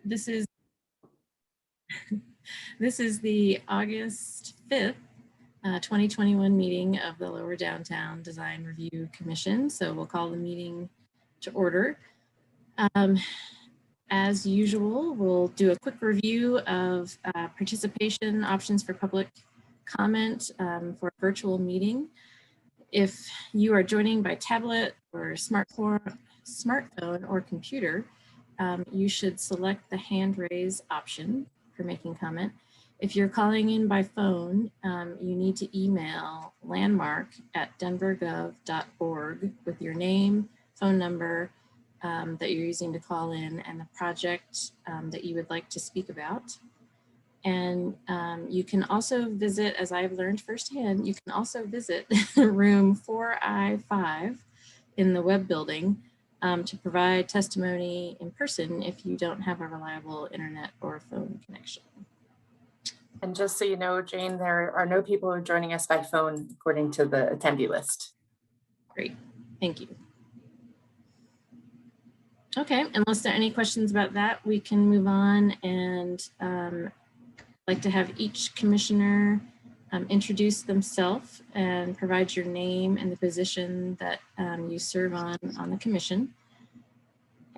This is the August 5th, 2021 meeting of the Lower Downtown Design Review Commission. So we'll call the meeting to order. As usual, we'll do a quick review of participation options for public comment for a virtual meeting. If you are joining by tablet or smartphone or computer, you should select the hand raise option for making comment. If you're calling in by phone, you need to email landmark@denvergov.org with your name, phone number that you're using to call in, and the project that you would like to speak about. And you can also visit, as I've learned firsthand, you can also visit room 4I5 in the web building to provide testimony in person if you don't have a reliable internet or phone connection. And just so you know, Jane, there are no people who are joining us by phone according to the attendee list. Great, thank you. Okay, unless there are any questions about that, we can move on, and I'd like to have each commissioner introduce themselves and provide your name and the position that you serve on the commission.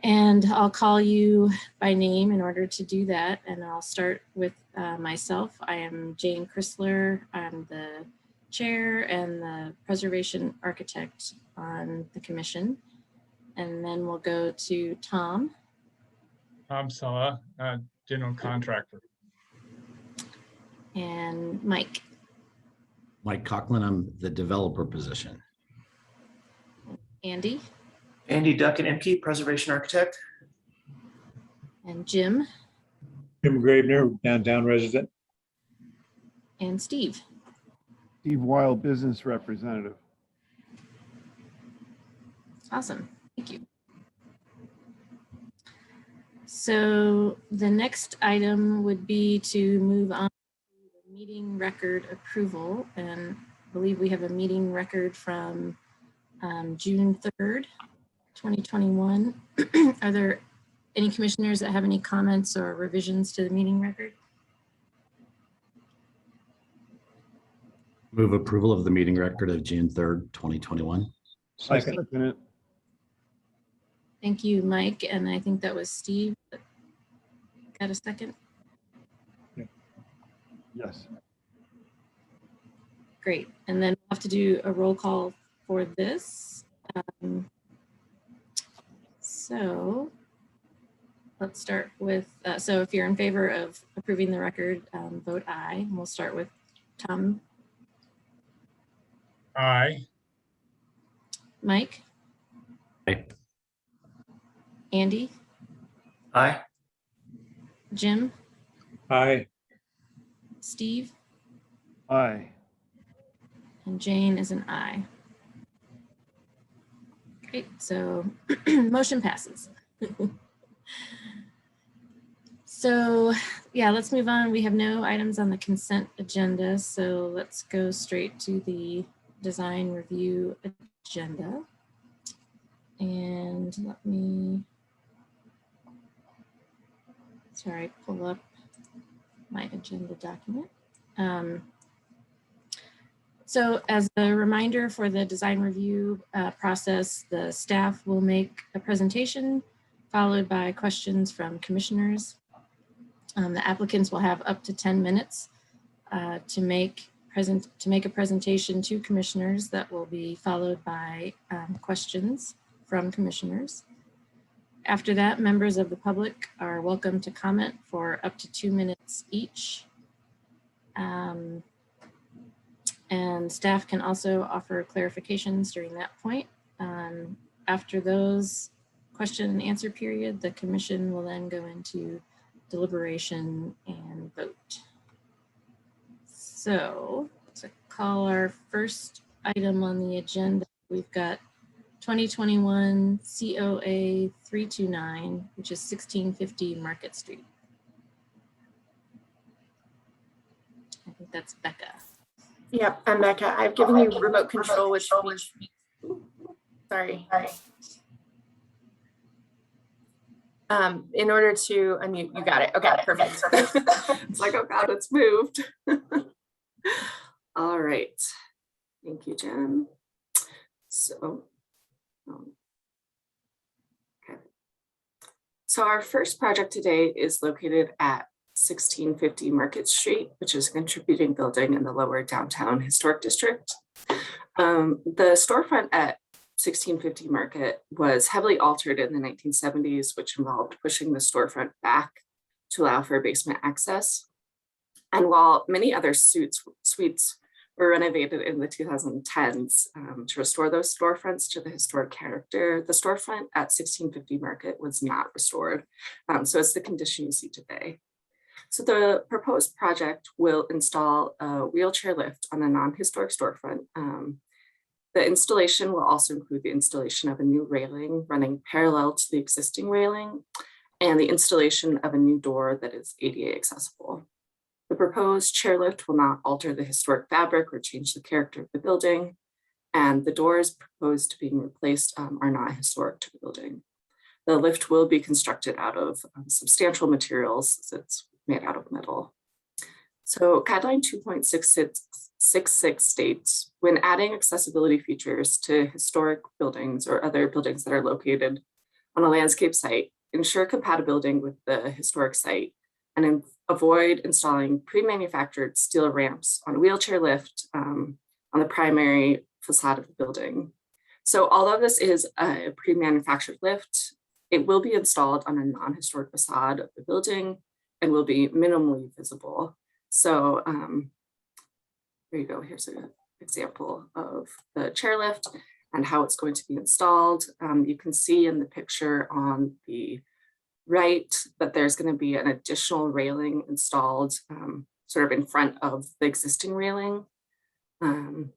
And I'll call you by name in order to do that. And I'll start with myself. I am Jane Chrysler. I'm the chair and the preservation architect on the commission. And then we'll go to Tom. Tom Sella, general contractor. And Mike. Mike Coughlin, I'm the developer position. Andy. Andy Duncan Imke, preservation architect. And Jim. Jim Gravener, downtown resident. And Steve. Steve Wild, business representative. Awesome, thank you. So the next item would be to move on to the meeting record approval, and I believe we have a meeting record from June 3rd, 2021. Are there any commissioners that have any comments or revisions to the meeting record? Move approval of the meeting record of June 3rd, 2021. Second. Thank you, Mike. And I think that was Steve. Got a second? Yes. Great. And then we'll have to do a roll call for this. So let's start with, so if you're in favor of approving the record, vote aye. And we'll start with Tom. Aye. Mike. Aye. Andy. Aye. Jim. Aye. Steve. Aye. And Jane is an aye. Great, so motion passes. So yeah, let's move on. We have no items on the consent agenda, so let's go straight to the design review agenda. And let me, sorry, pull up my agenda document. So as a reminder for the design review process, the staff will make a presentation followed by questions from commissioners. The applicants will have up to 10 minutes to make a presentation to commissioners that will be followed by questions from commissioners. After that, members of the public are welcome to comment for up to 2 minutes each. And staff can also offer clarifications during that point. After those question and answer period, the commission will then go into deliberation and vote. So to call our first item on the agenda, we've got 2021 COA 329, which is 1650 Market Street. I think that's Becca. Yep, I'm Becca. I've given you remote control, which means, sorry. In order to unmute, you got it. Okay, perfect. It's like, oh God, it's moved. All right. Thank you, Jen. So, okay. So our first project today is located at 1650 Market Street, which is a contributing building in the lower downtown historic district. The storefront at 1650 Market was heavily altered in the 1970s, which involved pushing the storefront back to allow for basement access. And while many other suites were renovated in the 2010s to restore those storefronts to the historic character, the storefront at 1650 Market was not restored. So it's the condition you see today. So the proposed project will install a wheelchair lift on a non-historic storefront. The installation will also include the installation of a new railing running parallel to the existing railing and the installation of a new door that is ADA accessible. The proposed chairlift will not alter the historic fabric or change the character of the building, and the doors proposed to being replaced are not historic to the building. The lift will be constructed out of substantial materials as it's made out of metal. So guideline 2.66 states, when adding accessibility features to historic buildings or other buildings that are located on a landscape site, ensure compatibility with the historic site and avoid installing pre-manufactured steel ramps on a wheelchair lift on the primary facade of the building. So although this is a pre-manufactured lift, it will be installed on a non-historic facade of the building and will be minimally visible. So there you go, here's an example of the chairlift and how it's going to be installed. You can see in the picture on the right that there's going to be an additional railing installed sort of in front of the existing railing. And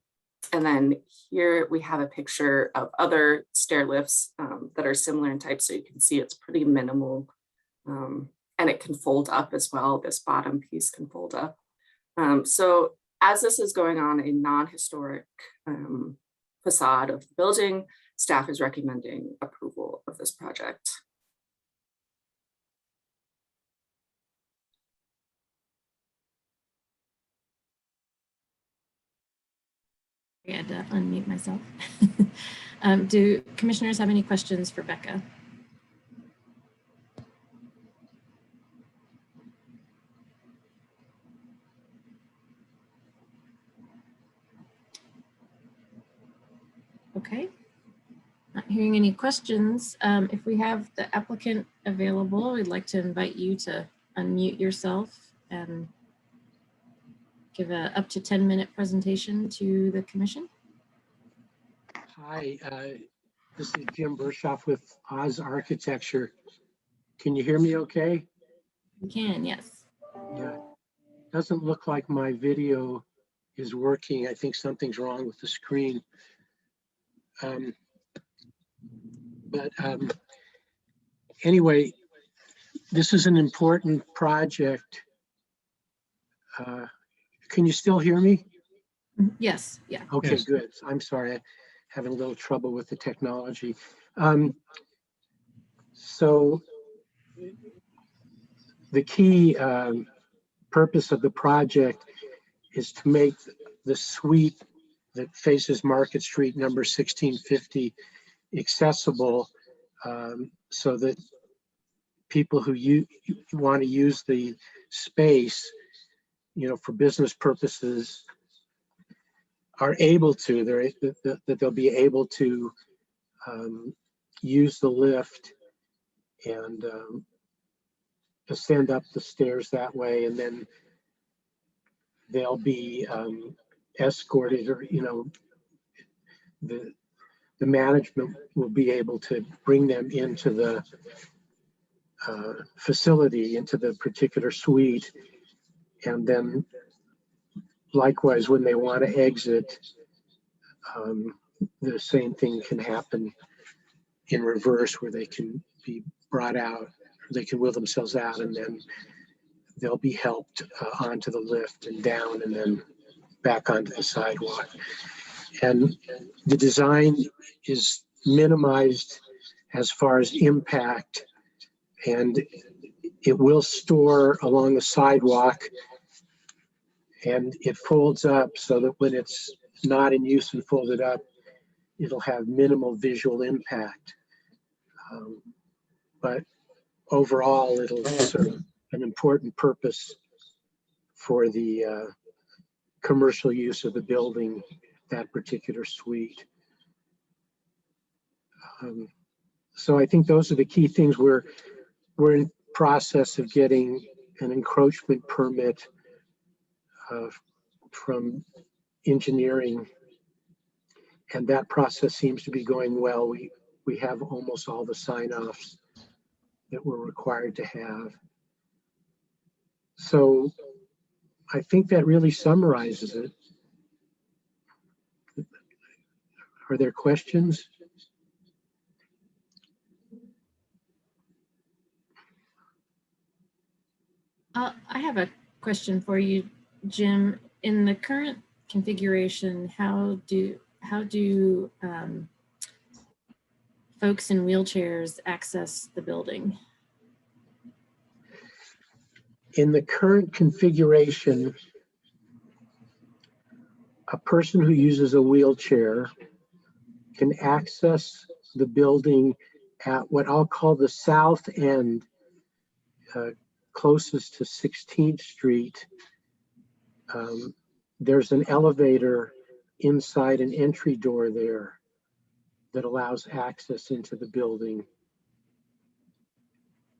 then here we have a picture of other stair lifts that are similar in type, so you can see it's pretty minimal. And it can fold up as well. This bottom piece can fold up. So as this is going on a non-historic facade of the building, staff is recommending approval of this project. I had to unmute myself. Do commissioners have any questions for Becca? Okay, not hearing any questions. If we have the applicant available, we'd like to invite you to unmute yourself and give a up to 10-minute presentation to the commission. Hi, this is Jim Bershoff with Oz Architecture. Can you hear me okay? You can, yes. Yeah, doesn't look like my video is working. I think something's wrong with the screen. Anyway, this is an important project. Can you still hear me? Yes, yeah. Okay, Yes. good. I'm sorry, I'm having a little trouble with the technology. So the key purpose of the project is to make the suite that faces Market Street number 1650 accessible so that people who want to use the space, you know, for business purposes are able to, that they'll be able to use the lift and ascend up the stairs that way, and then they'll be escorted, or, you know, the management will be able to bring them into the facility, into the particular suite, and then likewise when they want to exit, the same thing can happen in reverse, where they can be brought out, or they can wheel themselves out, and then they'll be helped onto the lift and down and then back onto the sidewalk. And the design is minimized as far as impact And it will store along the sidewalk, and it folds up so that when it's not in use and folded up, it'll have minimal visual impact. But overall, it'll serve an important purpose for the commercial use of the building, that particular suite. So I think those are the key things. We're in process of getting an encroachment permit from engineering, and that process seems to be going well. We have almost all the sign-offs that we're required to have. So I think that really summarizes it. Are there questions? I have a question for you, Jim. In the current configuration, how do folks in wheelchairs access the building? In the current configuration, a person who uses a wheelchair can access the building at what I'll call the south end, closest to 16th Street. There's an elevator inside an entry door there that allows access into the building.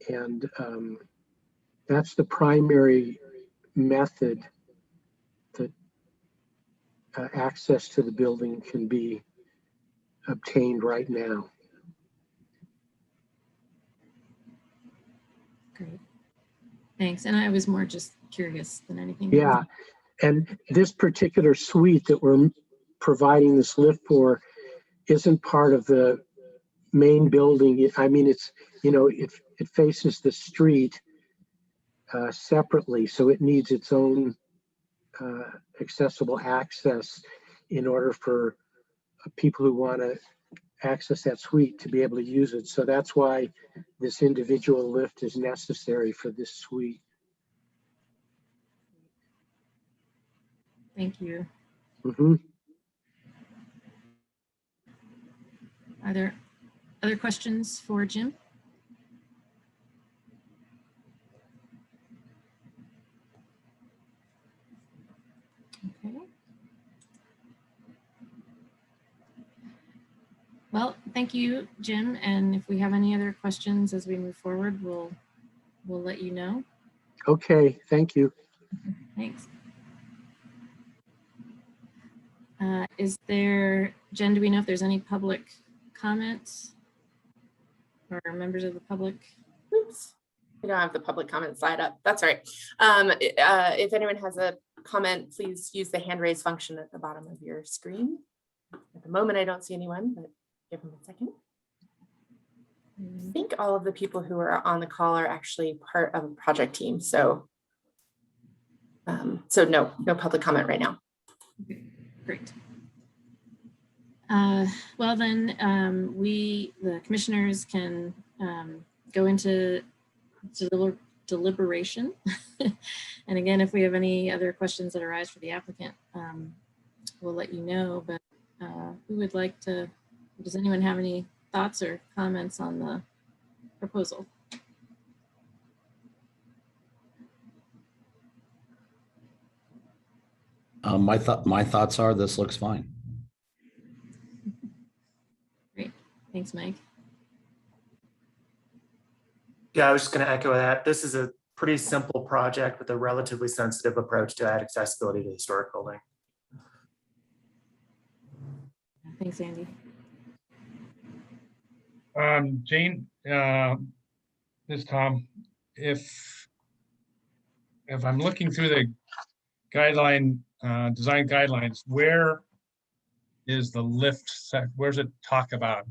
And that's the primary method that access to the building can be obtained right now. Great, thanks. And I was more just curious than anything. Yeah, and this particular suite that we're providing this lift for isn't part of the main building. I mean, it's, you know, it faces the street separately, so it needs its own accessible access in order for people who want to access that suite to be able to use it. So that's why this individual lift is necessary for this suite. Thank you. Mm-hmm. Are there other questions for Jim? Okay. Well, thank you, Jim. And if we have any other questions as we move forward, we'll let you know. Okay, thank you. Thanks. Is there, Jen, do we know if there's any public comments or members of the public? Oops, we don't have the public comment slide up. That's all right. If anyone has a comment, please use the hand raise function at the bottom of your screen. At the moment, I don't see anyone, but give them a second. I think all of the people who are on the call are actually part of a project team. So, no public comment right now. Okay, great. Well then, the commissioners can go into deliberation. And again, if we have any other questions that arise for the applicant, we'll let you know. But who would like to, does anyone have any thoughts or comments on the proposal? My thoughts are this looks fine. Great, thanks, Mike. Yeah, I was just going to echo that. This is a pretty simple project with a relatively sensitive approach to add accessibility to the historic building. Thanks, Andy. Jane, this is Tom. If I'm looking through the guideline, design guidelines, where is the lift set? Where's it talk about,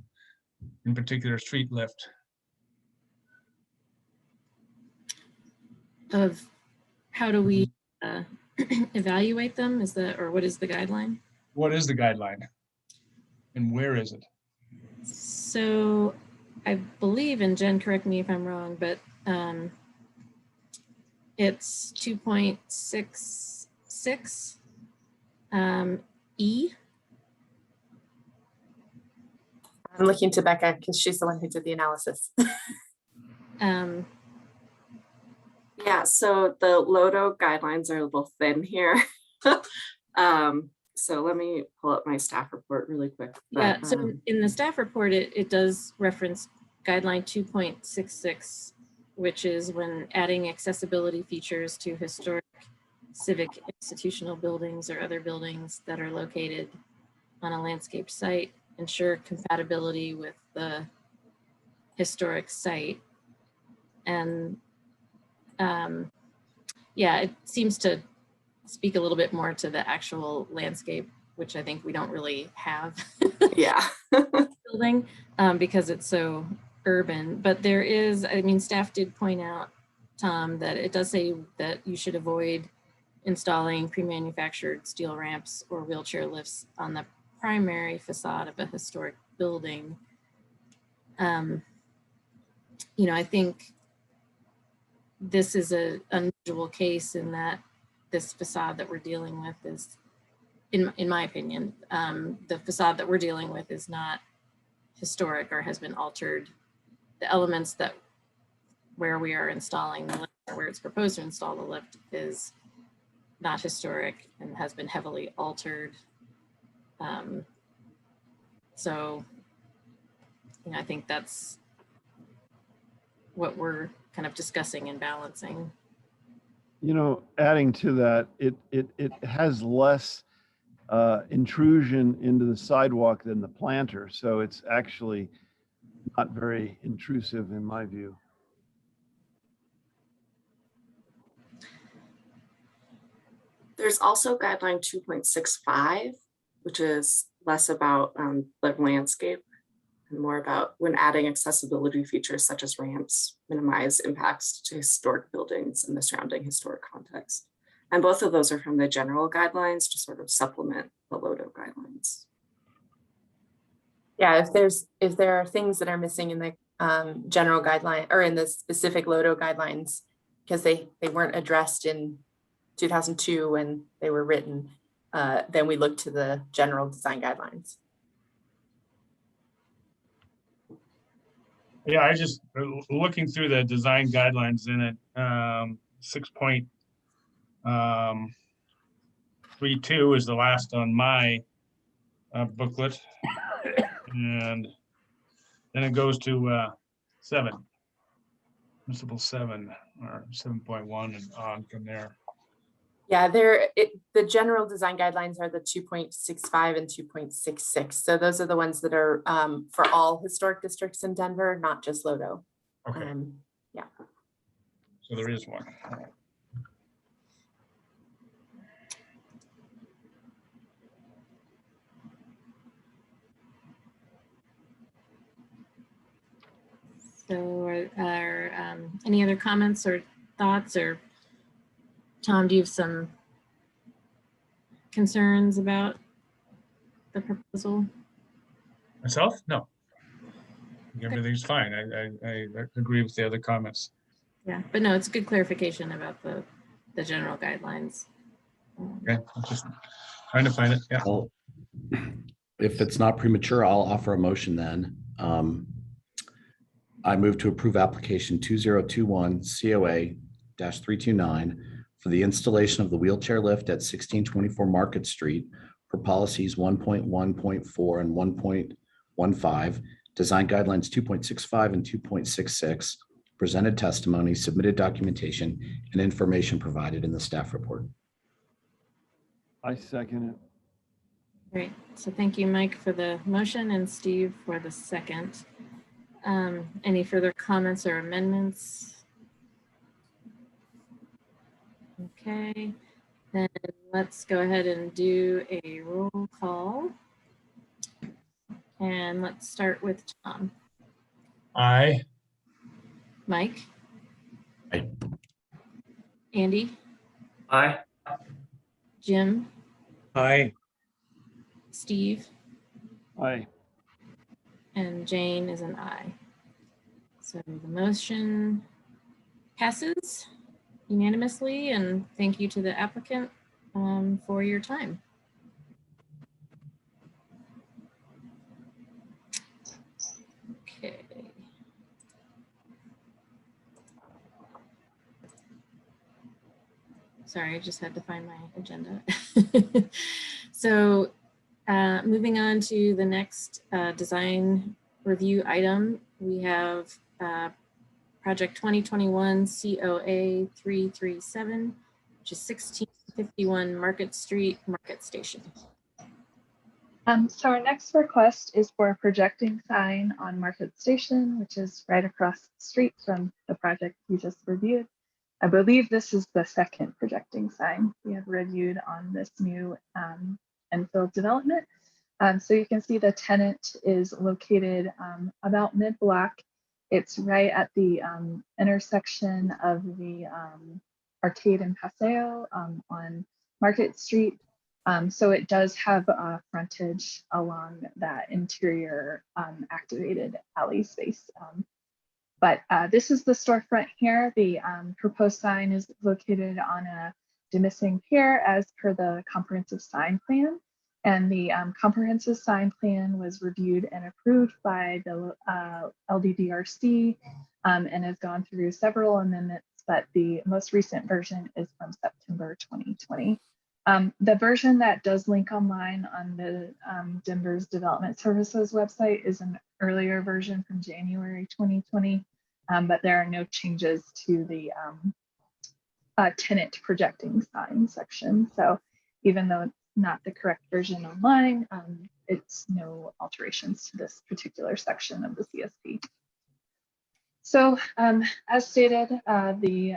in particular, street lift? Of how do we evaluate them? Is that, or what is the guideline? What is the guideline? And where is it? So I believe, and Jen, correct me if I'm wrong, but it's 2.66 E. I'm looking to Becca because she's the one who did the analysis. Yeah, so the LODO guidelines are a little thin here. So let me pull up my staff report really quick. Yeah, so in the staff report, it does reference guideline 2.66, which is when adding accessibility features to historic, civic, institutional buildings or other buildings that are located on a landscape site, ensure compatibility with the historic site. And yeah, it seems to speak a little bit more to the actual landscape, which I think we don't really have. Yeah. Building because it's so urban. But there is, I mean, staff did point out, Tom, that it does say that you should avoid installing pre-manufactured steel ramps or wheelchair lifts on the primary facade of a historic building. You know, I think this is an unusual case in that this facade that we're dealing with is, in my opinion, the facade that we're dealing with is not historic or has been altered. The elements that where we are installing the lift, or where it's proposed to install the lift, is not historic and has been heavily altered. So, you know, I think that's what we're kind of discussing and balancing. You know, adding to that, it has less intrusion into the sidewalk than the planter. So it's actually not very intrusive in my view. There's also guideline 2.65, which is less about the landscape and more about when adding accessibility features such as ramps, minimize impacts to historic buildings and the surrounding historic context. And both of those are from the general guidelines to sort of supplement the LODO guidelines. Yeah, if there are things that are missing in the general guideline or in the specific LODO guidelines, because they weren't addressed in 2002 when they were written, then we look to the general design guidelines. Yeah, I just looking through the design guidelines in it, 6.32 is the last on my booklet. And then it goes to 7, principle 7 or 7.1 and on from there. Yeah, the general design guidelines are the 2.65 and 2.66. So those are the ones that are for all historic districts in Denver, not just LODO. Okay, Yeah. so there is one. All right. So are any other comments or thoughts, or Tom, do you have some concerns about the proposal? Myself? No. Everything's fine. I agree with the other comments. Yeah, but no, it's a good clarification about the general guidelines. Okay, I'm just trying to find it. Yeah. Well, if it's not premature, I'll offer a motion then. I move to approve application 2021 COA-329 for the installation of the wheelchair lift at 1624 Market Street for policies 1.1.4 and 1.15, design guidelines 2.65 and 2.66, presented testimony, submitted documentation, and information provided in the staff report. I second it. Great. So thank you, Mike, for the motion and Steve for the second. Any further comments or amendments? Okay, then let's go ahead and do a roll call. And let's start with Tom. Aye. Mike? Aye. Andy? Aye. Jim? Aye. Steve? Aye. And Jane is an aye. So the motion passes unanimously, and thank you to the applicant for your time. Okay. Sorry, I just had to find my agenda. So moving on to the next design review item, we have project 2021 COA 337, which is 1651 Market Street, Market Station. So our next request is for a projecting sign on Market Station, which is right across the street from the project we just reviewed. I believe this is the second projecting sign we have reviewed on this new infill development. So you can see the tenant is located about mid-block. It's right at the intersection of the Arcade and Paseo on Market Street. So it does have frontage along that interior activated alley space. But this is the storefront here. The proposed sign is located on a demissing pier as per the comprehensive sign plan. And the comprehensive sign plan was reviewed and approved by the LDDRC and has gone through several amendments, but the most recent version is from September 2020. The version that does link online on the Denver's Development Services website is an earlier version from January 2020, but there are no changes to the tenant projecting sign section. So even though it's not the correct version online, it's no alterations to this particular section of the CSP. So as stated, the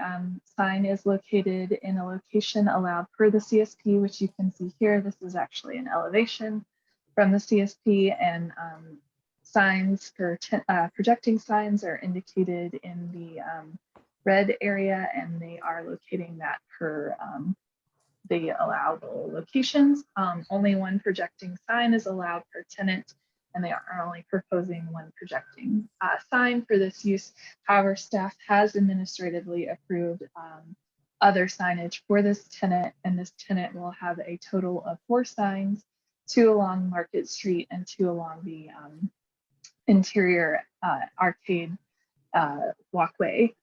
sign is located in a location allowed per the CSP, which you can see here. This is actually an elevation from the CSP, and signs for projecting signs are indicated in the red area, and they are locating that per the allowable locations. Only one projecting sign is allowed per tenant, and they are only proposing one projecting sign for this use. However, staff has administratively approved other signage for this tenant, and this tenant will have a total of 4 signs, 2 along Market Street and 2 along the interior arcade walkway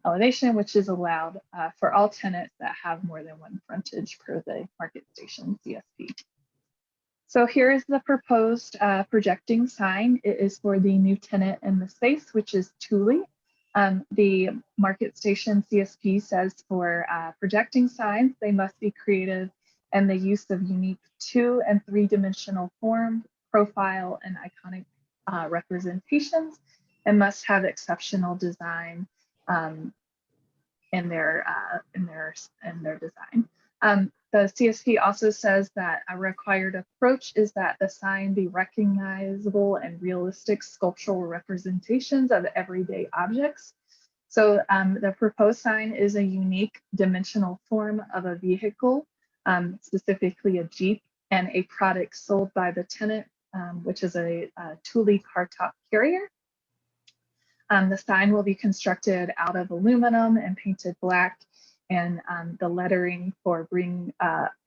elevation, which is allowed for all tenants that have more than one frontage per the Market Station CSP. So here is the proposed projecting sign. It is for the new tenant in the space, which is Thule. The Market Station CSP says for projecting signs, they must be creative and the use of unique 2- and 3-dimensional form, profile, and iconic representations, and must have exceptional design in their design. The CSP also says that a required approach is that the sign be recognizable and realistic sculptural representations of everyday objects. So the proposed sign is a unique dimensional form of a vehicle, specifically a Jeep, and a product sold by the tenant, which is a Thule car top carrier. The sign will be constructed out of aluminum and painted black, and the lettering for bring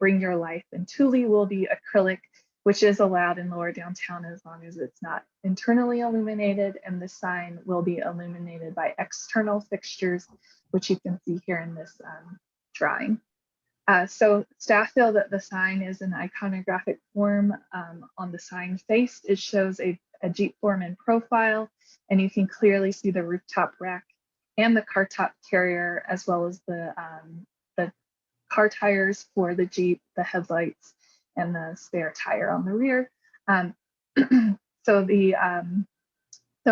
your life in Thule will be acrylic, which is allowed in lower downtown as long as it's not internally illuminated, and the sign will be illuminated by external fixtures, which you can see here in this drawing. So staff feel that the sign is an iconographic form. On the sign face, it shows a Jeep form and profile, and you can clearly see the rooftop rack and the car top carrier, as well as the car tires for the Jeep, the headlights, and the spare tire on the rear. So the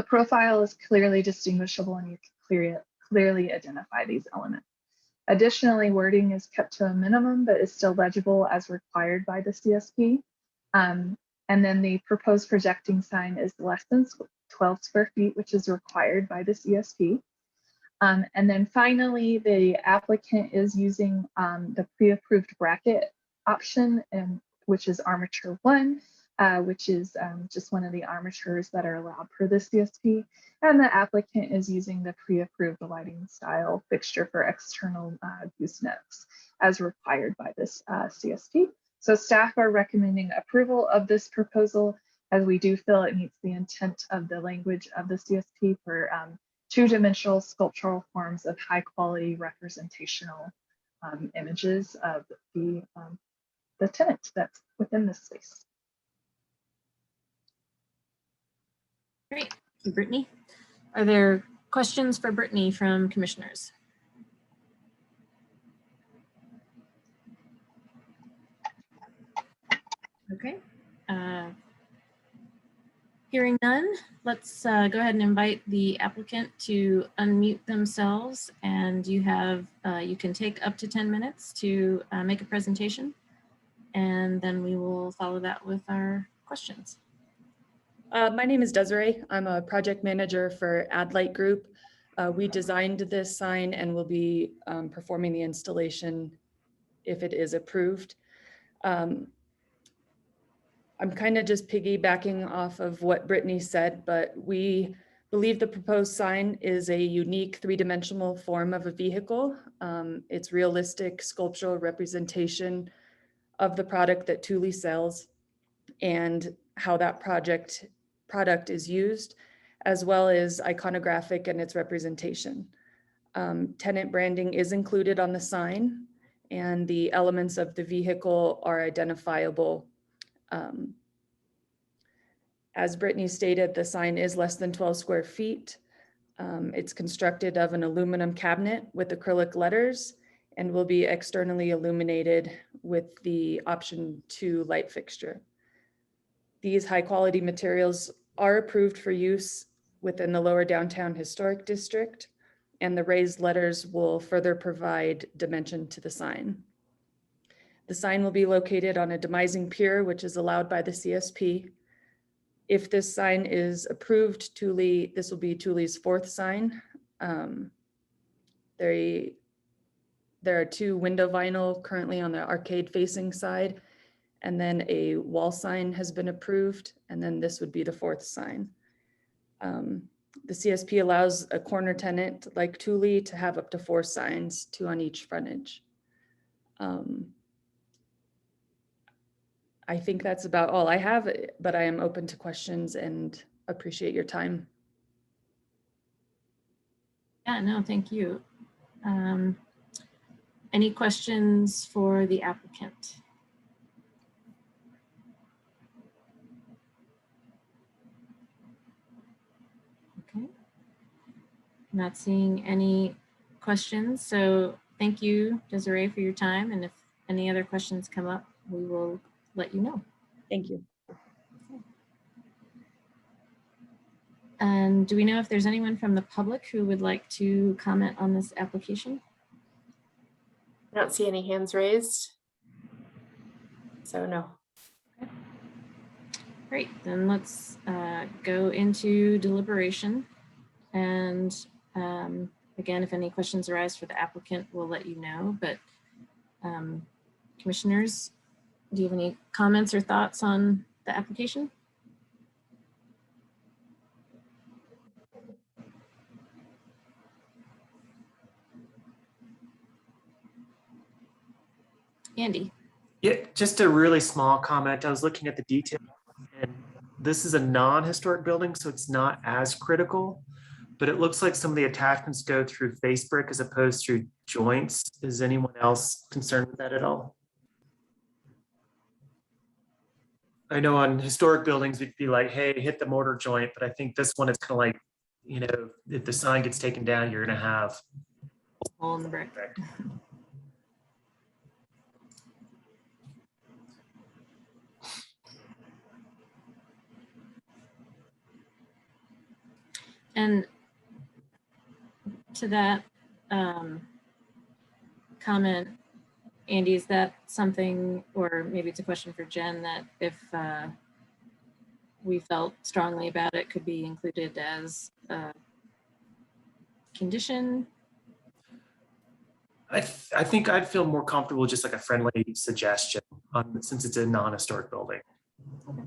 profile is clearly distinguishable, and you can clearly identify these elements. Additionally, wording is kept to a minimum, but is still legible as required by the CSP. And then the proposed projecting sign is less than 12 square feet, which is required by the CSP. And then finally, the applicant is using the pre-approved bracket option, which is armature 1, which is just one of the armatures that are allowed per the CSP. And the applicant is using the pre-approved lighting style fixture for external goosenecks as required by this CSP. So staff are recommending approval of this proposal, as we do feel it meets the intent of the language of the CSP for two-dimensional sculptural forms of high quality representational images of the tenant that's within this space. Great. Brittany, are there questions for Brittany from commissioners? Okay. Hearing none, let's go ahead and invite the applicant to unmute themselves, and you can take up to 10 minutes to make a presentation, and then we will follow that with our questions. My name is Desiree. I'm a project manager for AdLight Group. We designed this sign and will be performing the installation if it is approved. I'm kind of just piggybacking off of what Brittany said, but we believe the proposed sign is a unique three-dimensional form of a vehicle. It's realistic sculptural representation of the product that Thule sells and how that product is used, as well as iconographic in its representation. Tenant branding is included on the sign, and the elements of the vehicle are identifiable. As Brittany stated, the sign is less than 12 square feet. It's constructed of an aluminum cabinet with acrylic letters and will be externally illuminated with the option 2 light fixture. These high quality materials are approved for use within the lower downtown historic district, and the raised letters will further provide dimension to the sign. The sign will be located on a demising pier, which is allowed by the CSP. If this sign is approved, this will be Thule's 4th sign. There are 2 window vinyl currently on the arcade facing side, and then a wall sign has been approved, and then this would be the 4th sign. The CSP allows a corner tenant like Thule to have up to 4 signs, 2 on each frontage. I think that's about all I have, but I am open to questions and appreciate your time. Yeah, no, thank you. Any questions for the applicant? Okay. Not seeing any questions. So thank you, Desiree, for your time. And if any other questions come up, we will let you know. Thank you. And do we know if there's anyone from the public who would like to comment on this application? I don't see any hands raised. So no. Okay. Great, then let's go into deliberation. And again, if any questions arise for the applicant, we'll let you know. But commissioners, do you have any comments or thoughts on the application? Andy. Yeah, just a really small comment. I was looking at the detail, and this is a non-historic building, so it's not as critical, but it looks like some of the attachments go through face brick as opposed to joints. Is anyone else concerned with that at all? I know on historic buildings, we'd be like, hey, hit the mortar joint, but I think this one is kind of like, you know, if the sign gets taken down, you're going to have hole in the brick. And to that comment, Andy, is that something, or maybe it's a question for Jen, that if we felt strongly about it, could be included as a condition? I think I'd feel more comfortable just like a friendly suggestion since it's a non-historic building. Okay.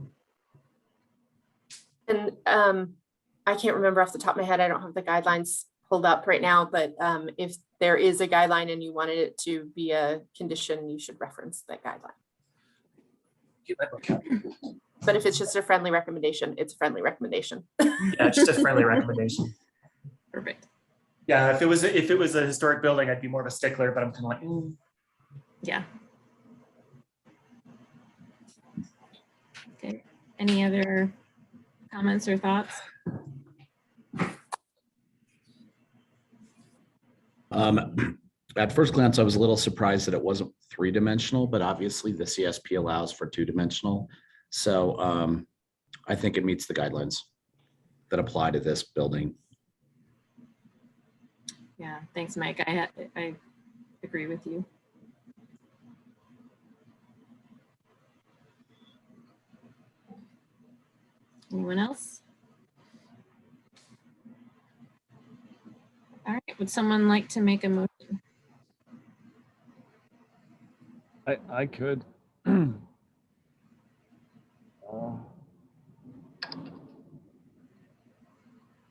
And I can't remember off the top of my head, I don't have the guidelines pulled up right now, but if there is a guideline and you wanted it to be a condition, you should reference that guideline. But if it's just a friendly recommendation, it's a friendly recommendation. Yeah, just a friendly recommendation. Perfect. Yeah, if it was a historic building, I'd be more of a stickler, but I'm kind of like, Yeah. Okay. Any other comments or thoughts? At first glance, I was a little surprised that it wasn't three-dimensional, but obviously the CSP allows for two-dimensional. So I think it meets the guidelines that apply to this building. Yeah, thanks, Mike. I agree with you. Anyone else? All right, would someone like to make a motion? I could.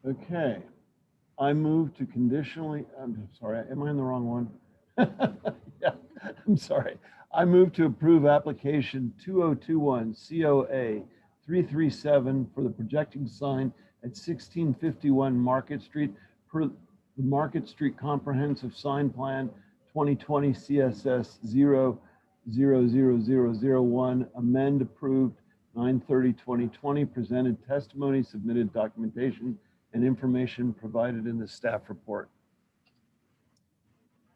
Okay. I move to conditionally, I'm sorry, am I in the wrong one? Yeah, I'm sorry. I move to approve application 2021 COA 337 for the projecting sign at 1651 Market Street per the Market Street Comprehensive Sign Plan 2020 CSS 00001, amend approved 9/30/2020, presented testimony, submitted documentation, and information provided in the staff report.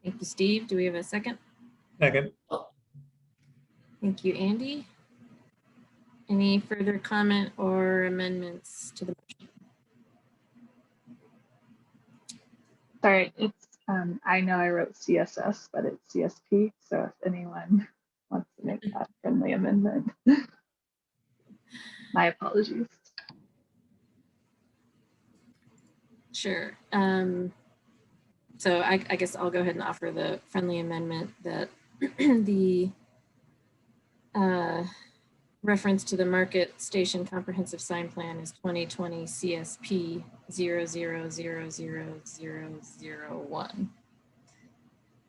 Thank you, Steve. Do we have a second? Second. Thank you, Andy. Any further comment or amendments to the motion? Sorry, it's, I know I wrote CSS, but it's CSP. So if anyone wants to make that friendly amendment, my apologies. Sure. So I guess I'll go ahead and offer the friendly amendment that the reference to the Market Station Comprehensive Sign Plan is 2020 CSP 0000001.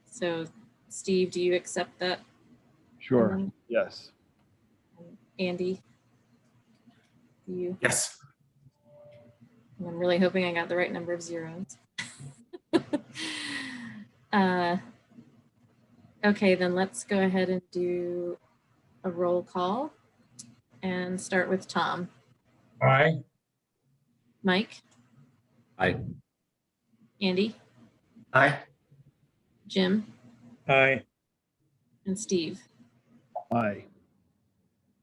So Steve, do you accept that? Sure, yes. Andy? Do you? yes. I'm really hoping I got the right number of zeros. Okay, then let's go ahead and do a roll call and start with Tom. Aye. Mike? Aye. Andy? Aye. Jim? Aye. And Steve? Aye.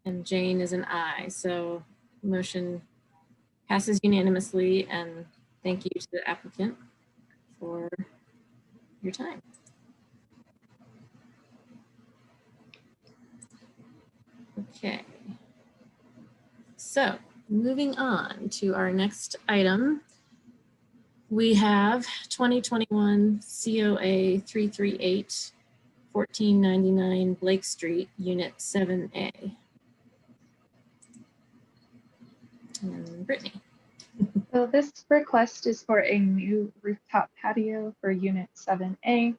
And Jane is an aye. So motion passes unanimously, and thank you to the applicant for your time. Okay. So moving on to our next item, we have 2021 COA 338 1499 Blake Street, Unit 7A. And Brittany. So this request is for a new rooftop patio for Unit 7A,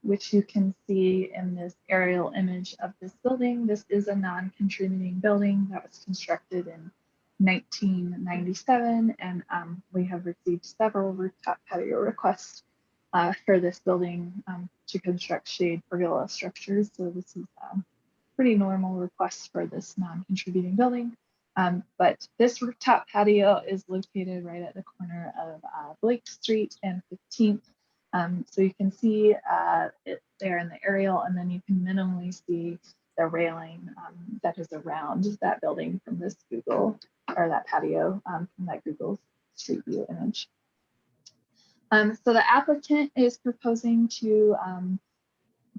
which you can see in this aerial image of this building. This is a non-contributing building that was constructed in 1997, and we have received several rooftop patio requests for this building to construct shade pergola structures. So this is a pretty normal request for this non-contributing building. But this rooftop patio is located right at the corner of Blake Street and 15th. So you can see it there in the aerial, and then you can minimally see the railing that is around that building from this Google, or that patio from that Google Street View image. So the applicant is proposing to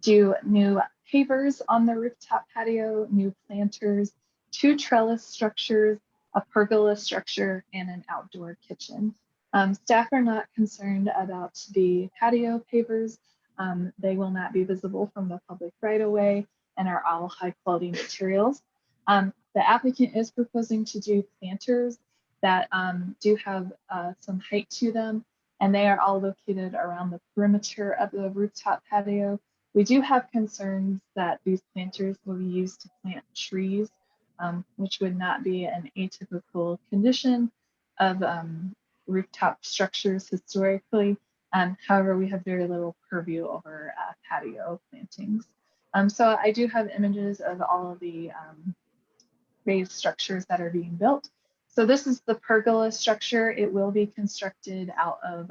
do new pavers on the rooftop patio, new planters, 2 trellis structures, a pergola structure, and an outdoor kitchen. Staff are not concerned about the patio pavers. They will not be visible from the public right of way and are all high quality materials. The applicant is proposing to do planters that do have some height to them, and they are all located around the perimeter of the rooftop patio. We do have concerns that these planters will be used to plant trees, which would not be an atypical condition of rooftop structures historically. However, we have very little purview over patio plantings. So I do have images of all of the raised structures that are being built. So this is the pergola structure. It will be constructed out of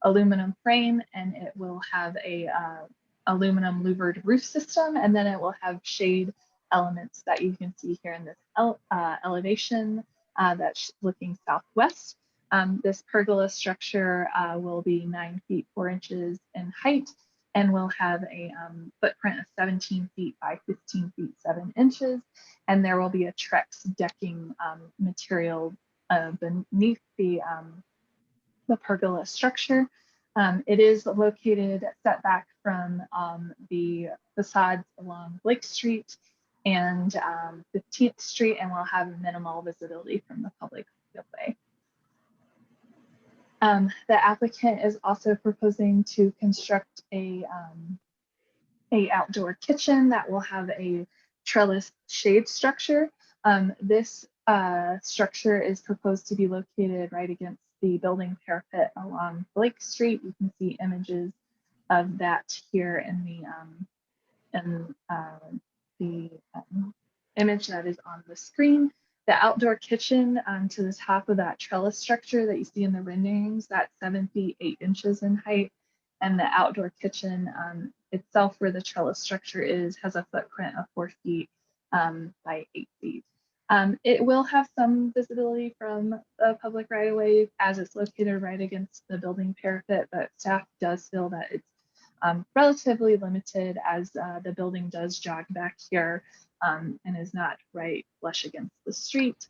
aluminum frame, and it will have a aluminum louvered roof system, and then it will have shade elements that you can see here in this elevation that's looking southwest. This pergola structure will be 9 feet 4 inches in height, and will have a footprint of 17 feet by 15 feet 7 inches. And there will be a Trex decking material beneath the pergola structure. It is located set back from the facades along Blake Street and 15th Street, and will have minimal visibility from the public way. The applicant is also proposing to construct a outdoor kitchen that will have a trellis shade structure. This structure is proposed to be located right against the building parapet along Blake Street. You can see images of that here in the image that is on the screen. The outdoor kitchen to the top of that trellis structure that you see in the renderings, that's 7 feet 8 inches in height. And the outdoor kitchen itself, where the trellis structure is, has a footprint of 4 feet by 8 feet. It will have some visibility from the public right of way as it's located right against the building parapet, but staff does feel that it's relatively limited as the building does jog back here and is not right flush against the street,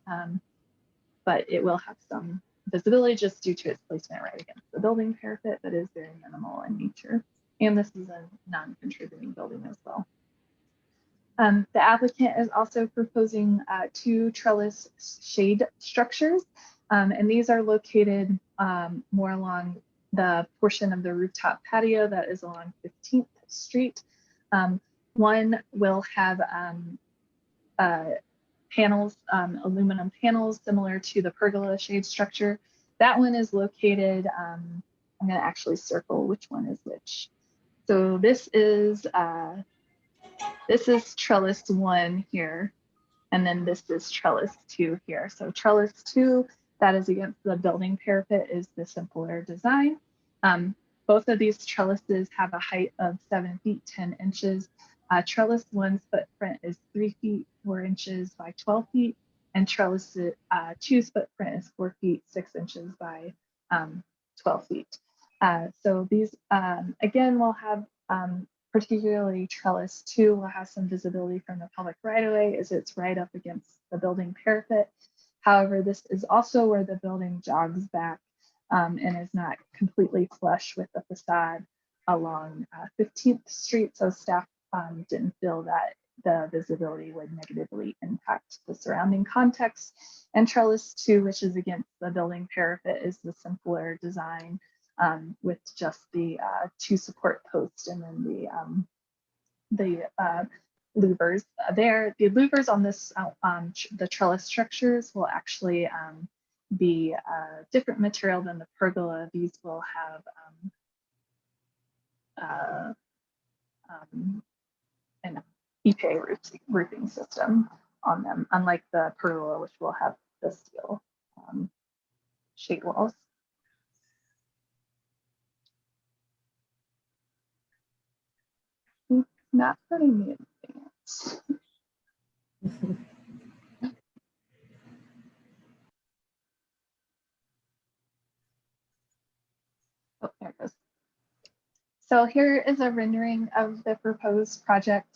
but it will have some visibility just due to its placement right against the building parapet, but is very minimal in nature. And this is a non-contributing building as well. The applicant is also proposing 2 trellis shade structures, and these are located more along the portion of the rooftop patio that is along 15th Street. One will have panels, aluminum panels similar to the pergola shade structure. That one is located, I'm going to actually circle which one is which. So this is trellis 1 here, and then this is trellis 2 here. So trellis 2, that is against the building parapet, is the simpler design. Both of these trellises have a height of 7 feet 10 inches. Trellis 1's footprint is 3 feet 4 inches by 12 feet, and trellis 2's footprint is 4 feet 6 inches by 12 feet. So these, again, will have, particularly trellis 2 will have some visibility from the public right of way as it's right up against the building parapet. However, this is also where the building jogs back and is not completely flush with the facade along 15th Street. So staff didn't feel that the visibility would negatively impact the surrounding context. And trellis 2, which is against the building parapet, is the simpler design with just the 2 support posts and then the louvers there. The louvers on this, the trellis structures will actually be different material than the pergola. These will have an EPA roofing system on them, unlike the pergola, which will have the steel sheet walls. It's not hurting me anything. Oh, there it goes. So here is a rendering of the proposed project.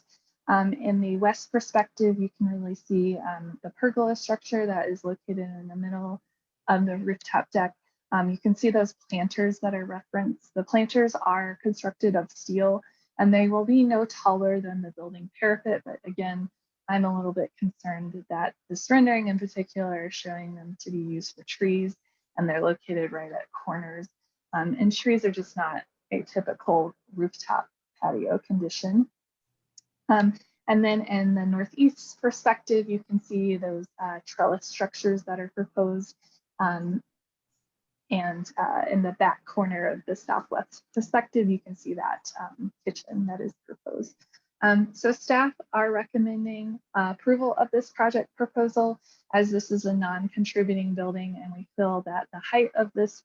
In the west perspective, you can really see the pergola structure that is located in the middle of the rooftop deck. You can see those planters that are referenced. The planters are constructed of steel, and they will be no taller than the building parapet, but again, I'm a little bit concerned that this rendering in particular is showing them to be used for trees, and they're located right at corners. And trees are just not a typical rooftop patio condition. And then in the northeast perspective, you can see those trellis structures that are proposed. And in the back corner of the southwest perspective, you can see that kitchen that is proposed. So staff are recommending approval of this project proposal, as this is a non-contributing building, and we feel that the height of this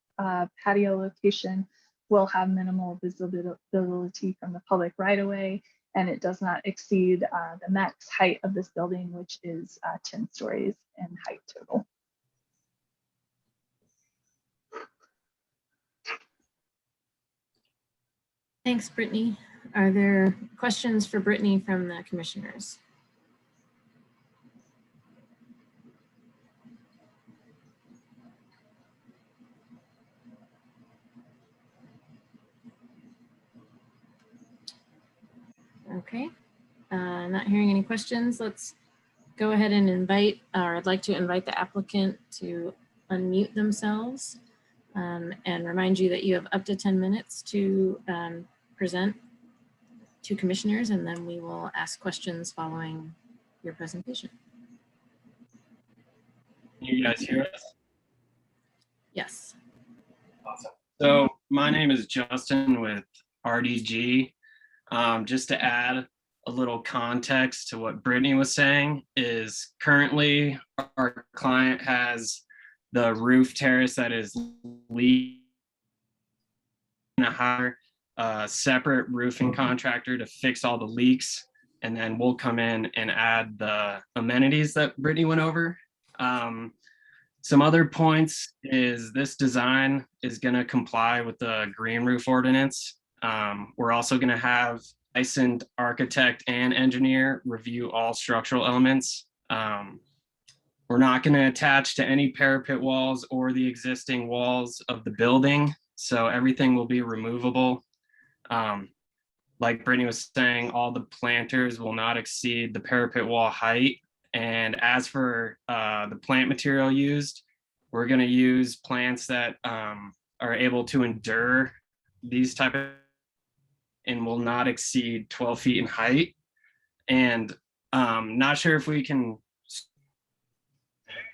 patio location will have minimal visibility from the public right away, and it does not exceed the max height of this building, which is 10 stories in height total. Thanks, Brittany. Are there questions for Brittany from the commissioners? Okay, not hearing any questions. Let's go ahead and invite, or I'd like to invite the applicant to unmute themselves and remind you that you have up to 10 minutes to present to commissioners, and then we will ask questions following your presentation. Can you guys hear us? Yes. Awesome. So my name is Justin with RDG. Just to add a little context to what Brittany was saying, is currently our client has the roof terrace that is leaking, to hire a separate roofing contractor to fix all the leaks, and then we'll come in and add the amenities that Brittany went over. Some other points is this design is going to comply with the green roof ordinance. We're also going to have licensed architect and engineer review all structural elements. We're not going to attach to any parapet walls or the existing walls of the building, so everything will be removable. Like Brittany was saying, all the planters will not exceed the parapet wall height. And as for the plant material used, we're going to use plants that are able to endure these type of, and will not exceed 12 feet in height. And not sure if we can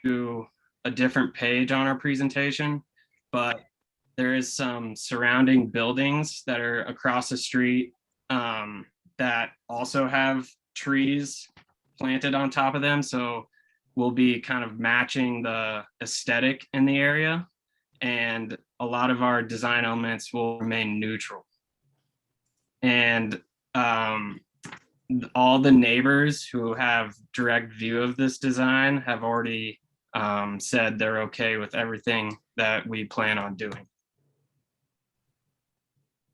do a different page on our presentation, but there is some surrounding buildings that are across the street that also have trees planted on top of them. So we'll be kind of matching the aesthetic in the area, and a lot of our design elements will remain neutral. And all the neighbors who have direct view of this design have already said they're okay with everything that we plan on doing.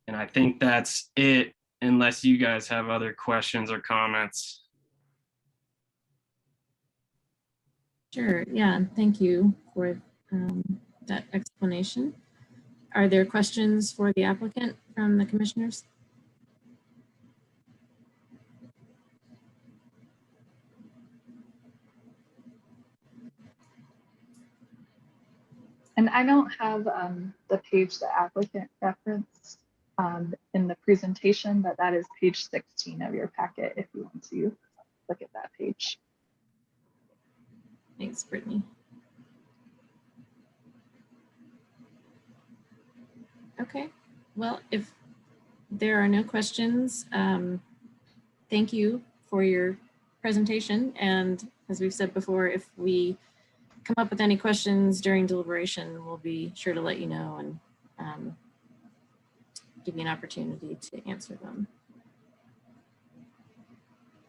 And I think that's it, unless you guys have other questions or comments. Sure. Yeah. Thank you for that explanation. Are there questions for the applicant from the commissioners? And I don't have the page the applicant referenced in the presentation, but that is page 16 of your packet if you want to look at that page. Thanks, Brittany. Okay, well, if there are no questions, thank you for your presentation. And as we've said before, if we come up with any questions during deliberation, we'll be sure to let you know and give you an opportunity to answer them.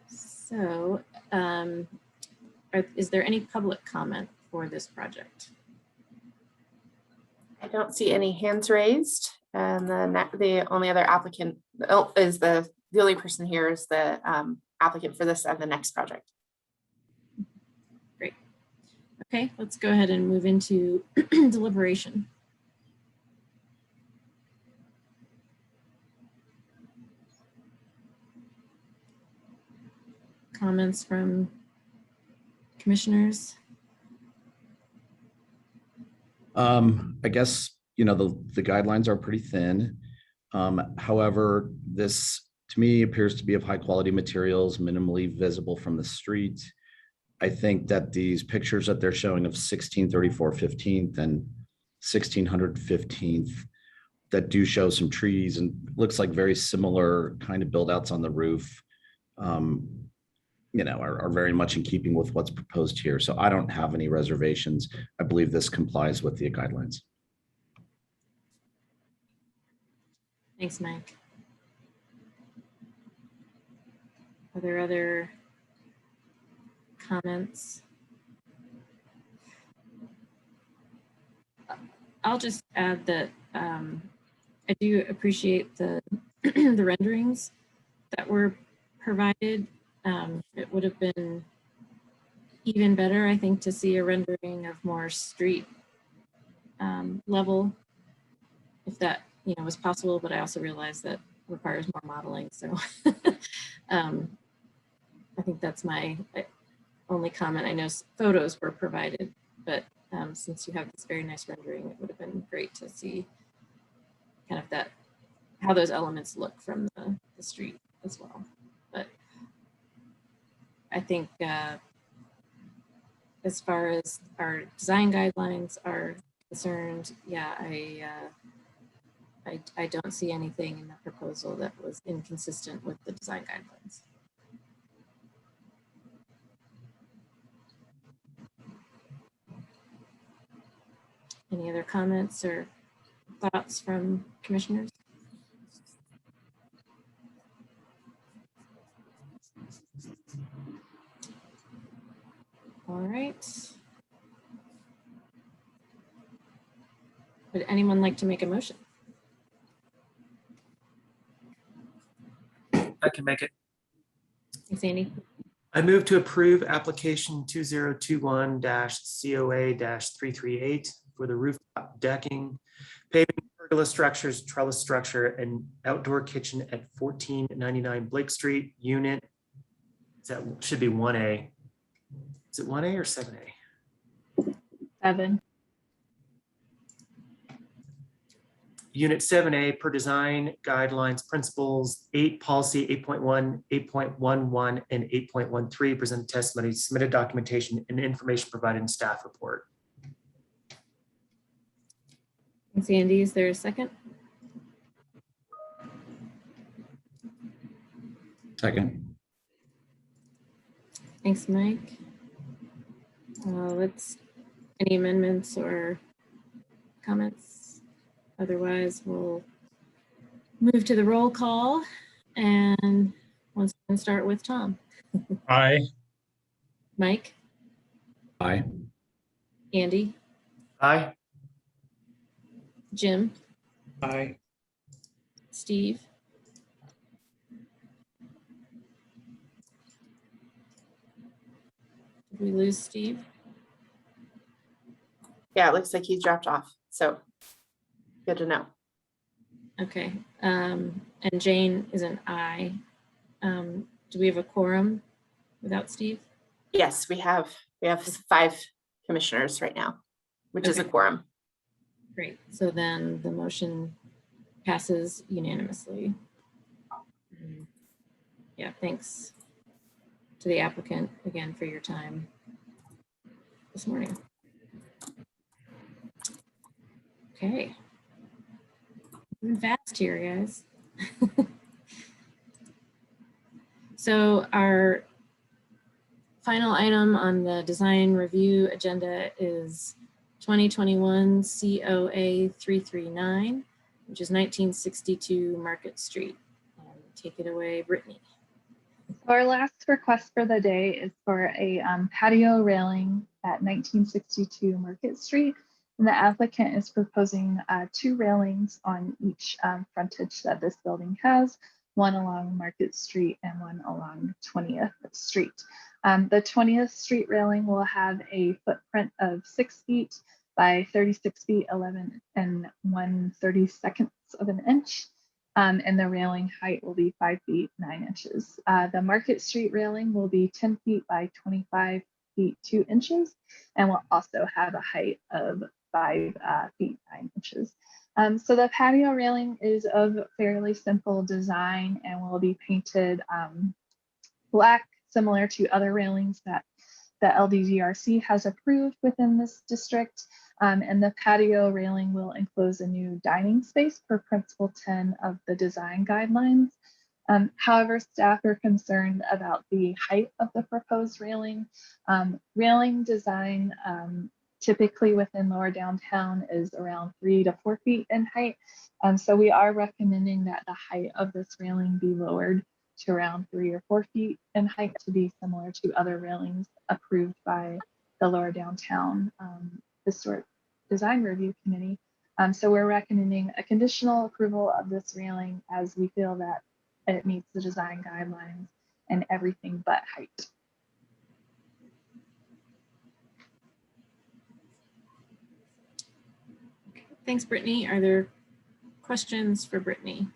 So, is there any public comment for this project? I don't see any hands raised, and the only other applicant is the only person here is the applicant for this and the next project. Great. Okay, let's go ahead and move into deliberation. Comments from commissioners? I guess, the guidelines are pretty thin. However, this to me appears to be of high quality materials, minimally visible from the street. I think that these pictures that they're showing of 1634 15th and 1600 15th that do show some trees and looks like very similar kind of build outs on the roof, are very much in keeping with what's proposed here. So I don't have any reservations. I believe this complies with the guidelines. Thanks, Mike. Are there other comments? I'll just add that I do appreciate the the renderings that were provided. It would have been even better, I think, to see a rendering of more street level, if that was possible. But I also realize that requires more modeling. So I think that's my only comment. I know photos were provided, but since you have this very nice rendering, it would have been great to see kind of how those elements look from the street as well. But I think as far as our design guidelines are concerned, yeah, I don't see anything in the proposal that was inconsistent with the design guidelines. Any other comments or thoughts from commissioners? All right. Would anyone like to make a motion? I can make it. Thanks, Andy. I move to approve application 2021-COA-338 for the rooftop decking, paving, pergola structures, trellis structure, and outdoor kitchen at 1499 Blake Street, unit. That should be 1A. Is it 1A or 7A? 7. Unit 7A per design guidelines principles 8 policy 8.1, 8.11, and 8.13 presented testimony, submitted documentation, and information provided in staff report. Thanks, Andy. Is there a second? Second. Thanks, Mike. Any amendments or comments? Otherwise, we'll move to the roll call, and once again start with Tom. Aye. Mike, Aye. Andy, Aye. Jim, Aye. Steve, did we lose Steve? Yeah, it looks like he's dropped off. So good to know. Okay, and Jane is an aye. Do we have a quorum without Steve? Yes, we have 5 commissioners right now, which is a Okay. quorum. Great, so then the motion passes unanimously. Yeah, thanks to the applicant again for your time this morning. Okay. Moving fast here, guys. So our final item on the design review agenda is 2021 COA 339, which is 1962 Market Street. Take it away, Brittany. Our last request for the day is for a patio railing at 1962 Market Street. And the applicant is proposing 2 railings on each frontage that this building has, one along Market Street and one along 20th Street. The 20th Street railing will have a footprint of 6 feet by 36 feet, 11 and 1/32 of an inch. And the railing height will be 5 feet, 9 inches. The Market Street railing will be 10 feet by 25 feet 2 inches, and will also have a height of 5 feet 9 inches. So the patio railing is of fairly simple design and will be painted black, similar to other railings that the LDDRC has approved within this district. And the patio railing will enclose a new dining space per Principle 10 of the design guidelines. However, staff are concerned about the height of the proposed railing. Railing design typically within lower downtown is around 3 to 4 feet in height. So we are recommending that the height of this railing be lowered to around 3 or 4 feet in height to be similar to other railings approved by the lower downtown historic design review committee. So we're recommending a conditional approval of this railing as we feel that it meets the design guidelines and everything but height. Thanks, Brittany. Are there questions for Brittany?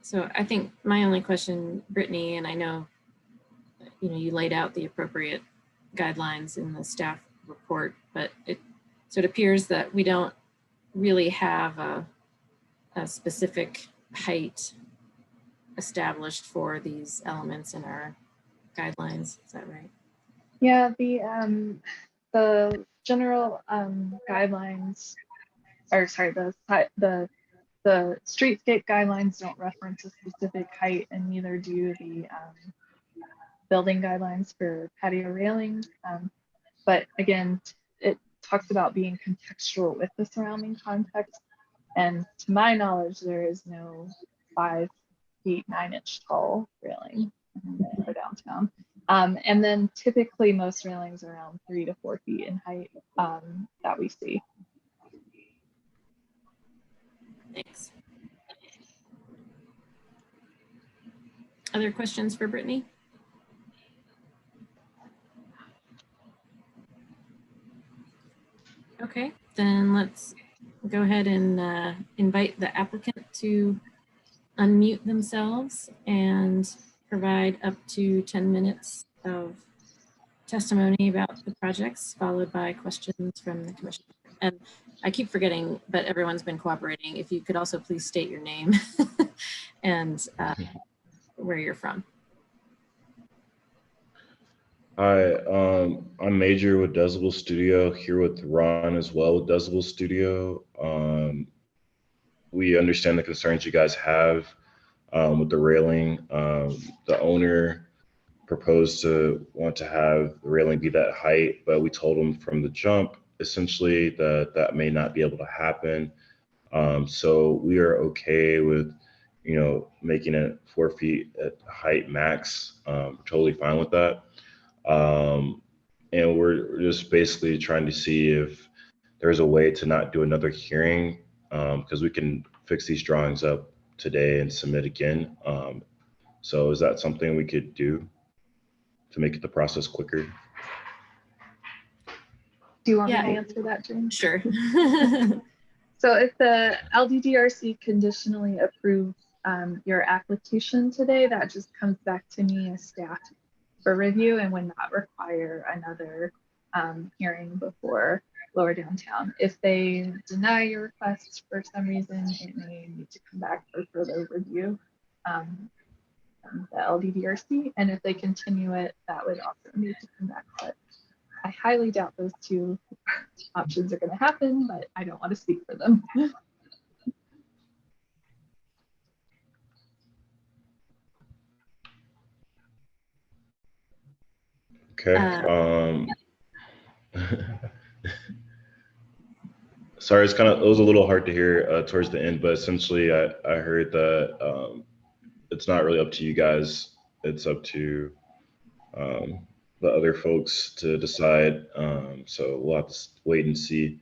So I think my only question, Brittany, and I know, you laid out the appropriate guidelines in the staff report, but it appears that we don't really have a specific height established for these elements in our guidelines. Is that right? Yeah, the general guidelines, or sorry, the streetscape guidelines don't reference a specific height, and neither do the building guidelines for patio railings. But again, it talks about being contextual with the surrounding context. And to my knowledge, there is no 5 feet 9 inch tall railing for downtown. And then typically most railings are around 3 to 4 feet in height that we see. Thanks. Other questions for Brittany? Okay, then let's go ahead and invite the applicant to unmute themselves and provide up to 10 minutes of testimony about the projects, followed by questions from the commission. And I keep forgetting, but everyone's been cooperating. If you could also please state your name and where you're from. Hi, I'm Major with Decibel Studio, here with Ron as well with Decibel Studio. We understand the concerns you guys have with the railing. The owner proposed to want to have the railing be that height, but we told him from the jump, essentially, that may not be able to happen. So we are okay with, making it 4 feet at height max. We're totally fine with that. And we're just basically trying to see if there's a way to not do another hearing, because we can fix these drawings up today and submit again. So is that something we could do to make the process quicker? Do you want me to answer that, Jane? Sure. So if the LDDRC conditionally approves your application today, that just comes back to me as staff for review and would not require another hearing before lower downtown. If they deny your request for some reason, it may need to come back for further review from the LDDRC. And if they continue it, that would also need to come back. But I highly doubt those two options are going to happen, but I don't want to speak for them. Okay. Sorry, it was a little hard to hear towards the end, but essentially I heard that it's not really up to you guys. It's up to the other folks to decide. So we'll have to wait and see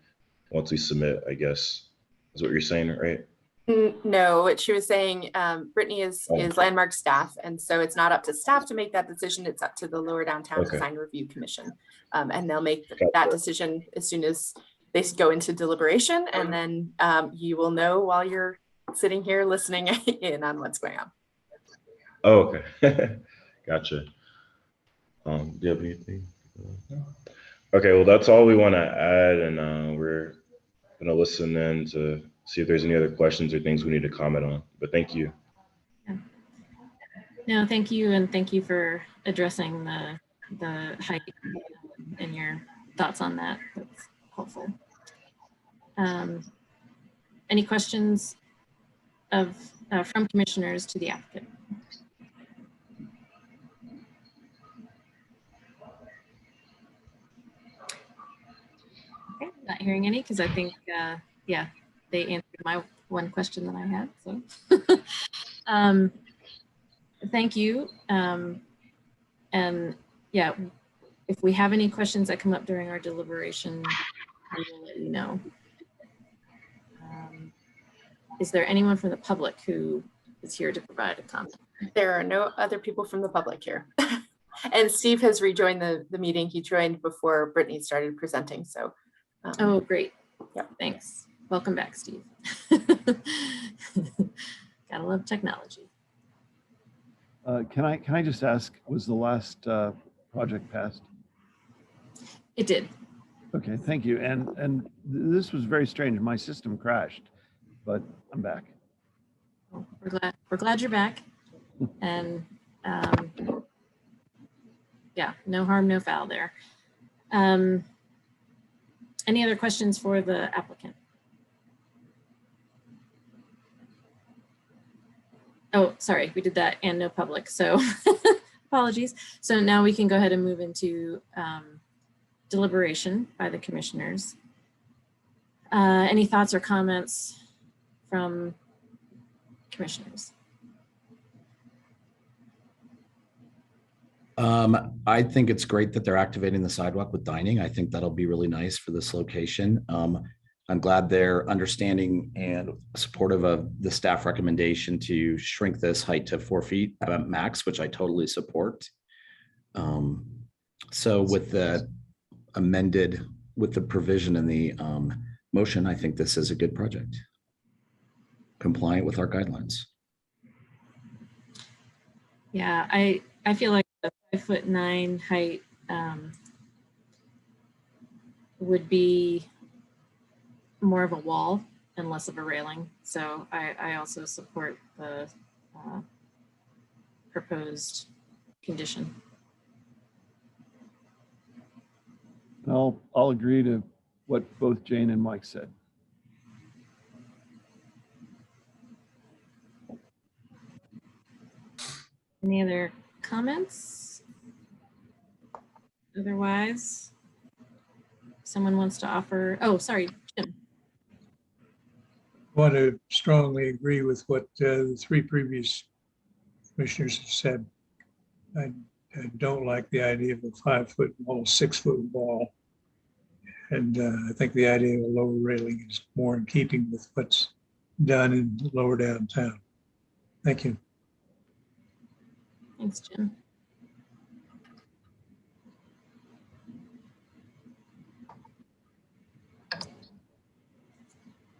once we submit, I guess, is what you're saying, right? No, what she was saying, Brittany is Landmark staff, and so it's not up to staff to make that decision. It's up to the Lower Downtown Design Review Commission, and they'll make that decision as soon as they go into deliberation, and then you will know while you're sitting here listening in on what's going on. Oh, okay. Gotcha. Do you have anything? Okay, well, that's all we want to add, and we're going to listen in to see if there's any other questions or things we need to comment on. But thank you. Yeah. No, thank you, and thank you for addressing the height and your thoughts on that. That's helpful. Any questions from commissioners to the applicant? Okay, not hearing any, because I think, yeah, they answered my one question that I had. So, thank you. And yeah, if we have any questions that come up during our deliberation, I will let you know. Is there anyone from the public who is here to provide a comment? There are no other people from the public here. And Steve has rejoined the meeting. He joined before Brittany started presenting. So, oh, great. Yeah. Thanks. Welcome back, Steve. Gotta love technology. Can I just ask, was the last project passed? It did. Okay, thank you. And this was very strange. My system crashed, but I'm back. Well, we're glad you're back. And yeah, no harm, no foul there. Any other questions for the applicant? Oh, sorry, we did that and no public, so apologies. So now we can go ahead and move into deliberation by the commissioners. Any thoughts or comments from commissioners? I think it's great that they're activating the sidewalk with dining. I think that'll be really nice for this location. I'm glad they're understanding and supportive of the staff recommendation to shrink this height to 4 feet max, which I totally support. So with the amended, with the provision in the motion, I think this is a good project, compliant with our guidelines. Yeah, I feel like the 5'9" height would be more of a wall and less of a railing. So I also support the proposed condition. I'll agree to what both Jane and Mike said. Any other comments? Otherwise, someone wants to offer, oh, sorry, Jim. I want to strongly agree with what the three previous commissioners have said. I don't like the idea of a 5-foot wall, 6-foot wall. And I think the idea of a lower railing is more in keeping with what's done in lower downtown. Thank you. Thanks, Jim.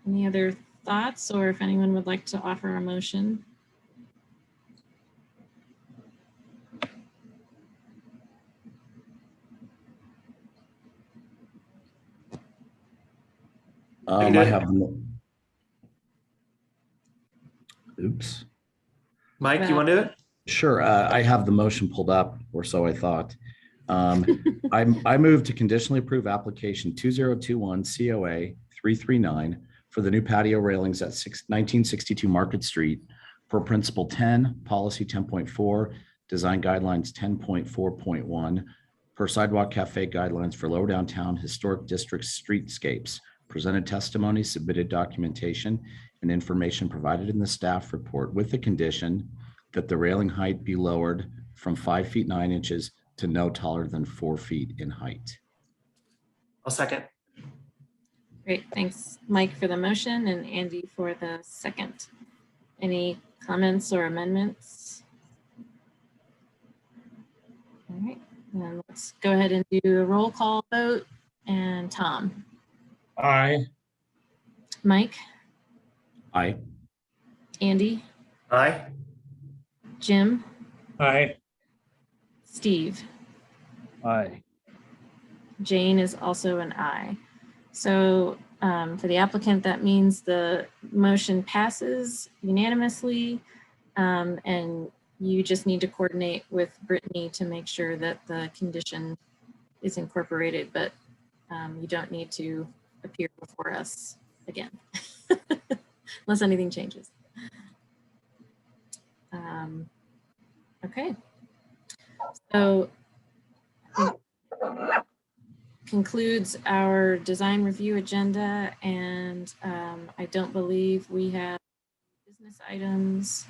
Any other thoughts, or if anyone would like to offer a motion? I have oops. Mike, you want to do it? Sure. I have the motion pulled up, or so I thought. I move to conditionally approve application 2021 COA 339 for the new patio railings at 1962 Market Street per principle 10, policy 10.4, design guidelines 10.4.1, per sidewalk cafe guidelines for lower downtown historic district streetscapes. Presented testimony, submitted documentation, and information provided in the staff report with the condition that the railing height be lowered from 5 feet 9 inches to no taller than 4 feet in height. I'll second. Great, thanks, Mike, for the motion and Andy for the second. Any comments or amendments? All right, then let's go ahead and do a roll call vote. And Tom. Aye. Mike. Aye. Andy, Aye. Jim, Aye. Steve. Aye. Jane is also an aye. So for the applicant, that means the motion passes unanimously. And you just need to coordinate with Brittany to make sure that the condition is incorporated, but you don't need to appear before us again, unless anything changes. Okay. So concludes our design review agenda, and I don't believe we have business items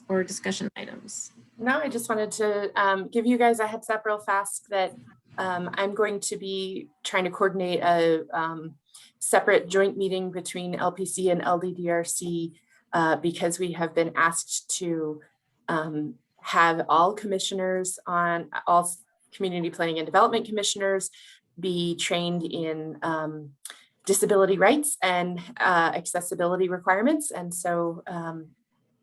or discussion items. No, I just wanted to give you guys a heads up real fast that I'm going to be trying to coordinate a separate joint meeting between LPC and LDDRC because we have been asked to have all commissioners on, all community planning and development commissioners be trained in disability rights and accessibility requirements. And so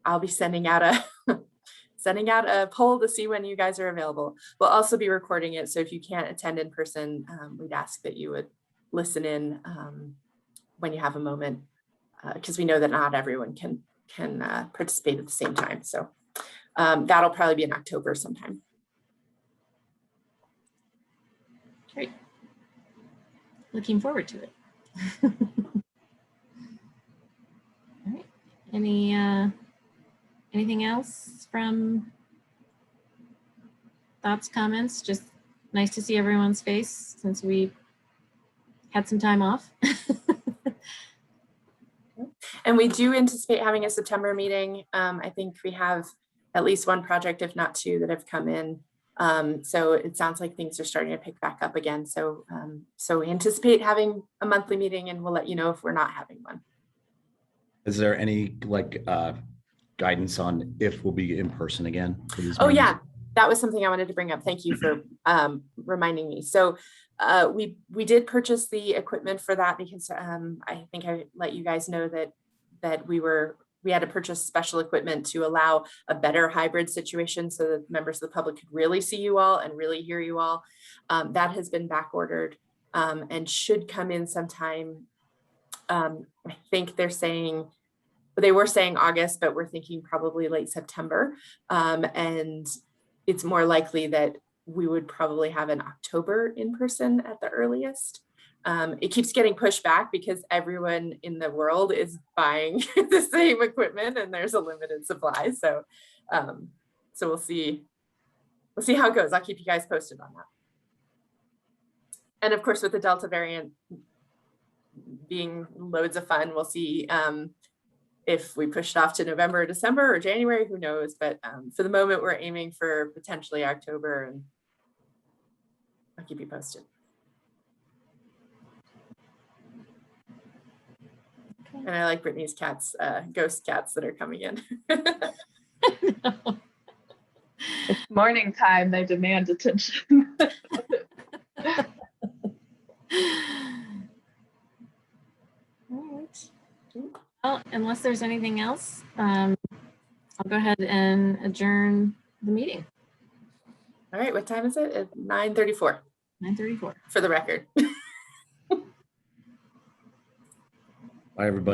I'll be sending out a poll to see when you guys are available. We'll also be recording it. So if you can't attend in person, we'd ask that you would listen in when you have a moment, because we know that not everyone can participate at the same time. So that'll probably be in October sometime. Great. Looking forward to it. All right. Anything else from thoughts, comments? Just nice to see everyone's face since we had some time off. And we do anticipate having a September meeting. I think we have at least one project, if not two, that have come in. So it sounds like things are starting to pick back up again. So we anticipate having a monthly meeting, and we'll let you know if we're not having one. Is there any guidance on if we'll be in person again for these Oh meetings? yeah, that was something I wanted to bring up. Thank you for reminding me. So we did purchase the equipment for that because I think I let you guys know that we had to purchase special equipment to allow a better hybrid situation so that members of the public could really see you all and really hear you all. That has been back ordered and should come in sometime. I think they were saying August, but we're thinking probably late September. And it's more likely that we would probably have an October in person at the earliest. It keeps getting pushed back because everyone in the world is buying the same equipment and there's a limited supply. So we'll see how it goes. I'll keep you guys posted on that. And of course, with the Delta variant being loads of fun, we'll see if we push it off to November or December or January, who knows? But for the moment, we're aiming for potentially October, and I'll keep you posted. Okay. And I like Brittany's cats, ghost cats that are coming in. It's morning time, they demand attention. All right. Well, unless there's anything else, I'll go ahead and adjourn the meeting. All right, what time is it? It's 9:34. 9:34. For the record. Bye, everybody.